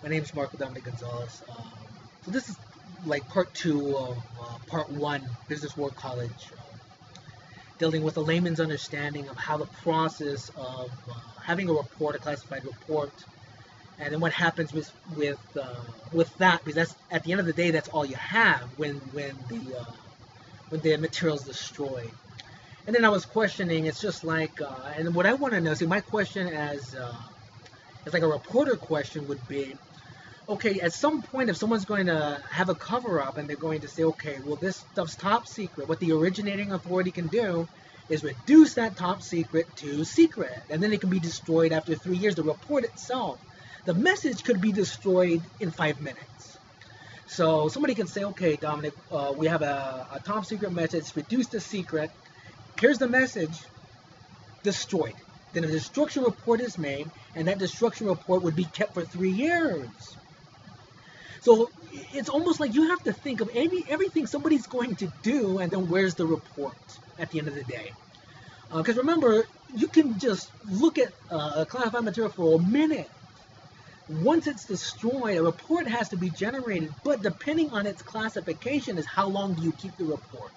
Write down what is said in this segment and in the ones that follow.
My name is Marco Dominic Gonzalez. So this is like part 2 of part 1, Business World College, dealing with a layman's understanding of how the process of having a report, a classified report, and then what happens with that, because that's at the end of the day, that's all you have when the material is destroyed. And then I was questioning. It's just like, and what I want to know. See, my question as like a reporter question would be, okay, at some point, if someone's going to have a cover-up and they're going to say, okay, well, this stuff's top secret, what the originating authority can do is reduce that top secret to secret, and then it can be destroyed after 3 years. The report itself, the message could be destroyed in 5 minutes. So somebody can say, okay, Dominic, we have a top secret message, reduce the secret. Here's the message, destroyed. Then a destruction report is made, and that destruction report would be kept for 3 years. So it's almost like you have to think of everything somebody's going to do, and then where's the report at the end of the day? Because remember, you can just look at a classified material for a minute. Once it's destroyed, a report has to be generated, but depending on its classification is how long do you keep the report.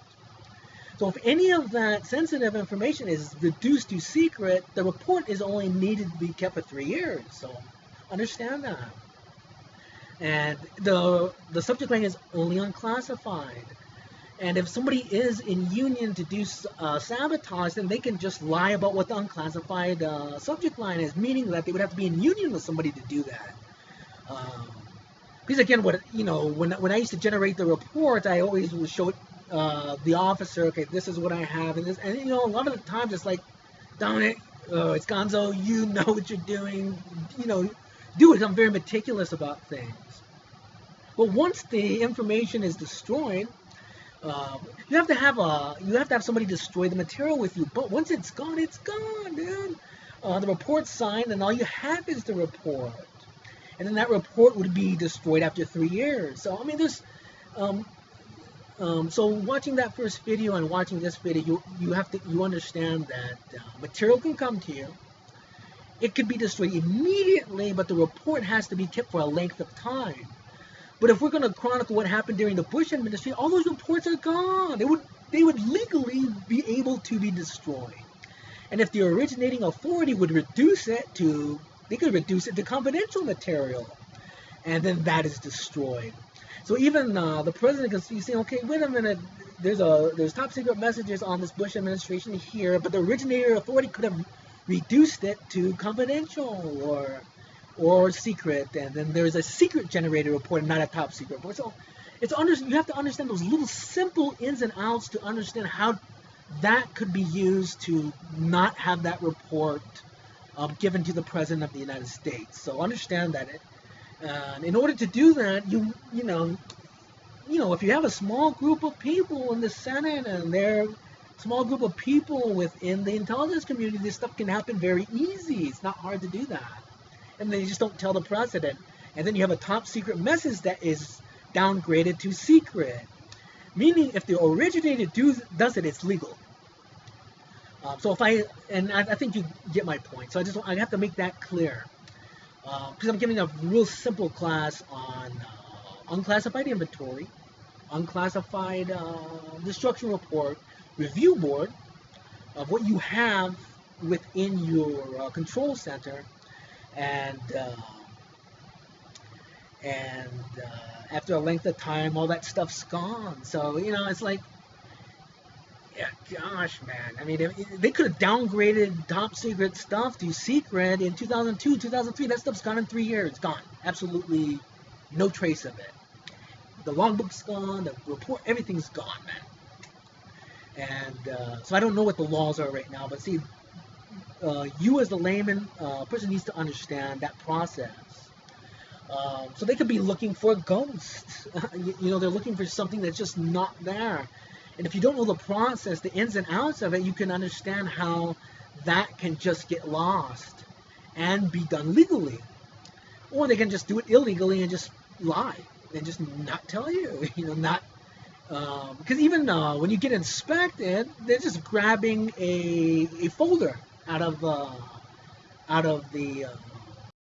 So if any of that sensitive information is reduced to secret, the report is only needed to be kept for 3 years. So understand that. And the subject line is only unclassified. And if somebody is in union to do sabotage, then they can just lie about what the unclassified subject line is, meaning that they would have to be in union with somebody to do that. Because again, when I used to generate the report, I always would show it, the officer, okay, this is what I have, and a lot of the times it's like, Dominic, it's Gonzo, you know what you're doing, do it. I'm very meticulous about things. But once the information is destroyed, you have to have somebody destroy the material with you. But once it's gone, dude. The report's signed, and all you have is the report. And then that report would be destroyed after 3 years. So I mean, there's so watching that first video and watching this video, you understand that material can come to you. It could be destroyed immediately, but the report has to be kept for a length of time. But if we're going to chronicle what happened during the Bush administration, all those reports are gone. They would legally be able to be destroyed. And if the originating authority would reduce it to, they could reduce it to confidential material, and then that is destroyed. So even the president can see, saying, okay, wait a minute, there's top secret messages on this Bush administration here, but the originator authority could have reduced it to confidential or secret, and then there's a secret generated report, not a top secret report. So you have to understand those little simple ins and outs to understand how that could be used to not have that report given to the President of the United States. So understand that in order to do that, if you have a small group of people in the Senate and they're small group of people within the intelligence community, this stuff can happen very easy. It's not hard to do that. And they just don't tell the president. And then you have a top secret message that is downgraded to secret. Meaning if the originator does it, it's legal. So I think you get my point. So I have to make that clear. Because I'm giving a real simple class on unclassified inventory, unclassified destruction report, review board of what you have within your control center, and after a length of time, all that stuff's gone. So it's like, yeah, gosh, man. I mean, they could have downgraded top secret stuff to secret in 2002, 2003. That stuff's gone in 3 years. Gone. Absolutely no trace of it. The logbook's gone. The report, everything's gone, man. And so I don't know what the laws are right now. But see, you as the layman person needs to understand that process. So they could be looking for a ghost. They're looking for something that's just not there. And if you don't know the process, the ins and outs of it, you can understand how that can just get lost and be done legally. Or they can just do it illegally and just lie and just not tell you, because even when you get inspected, they're just grabbing a folder out of the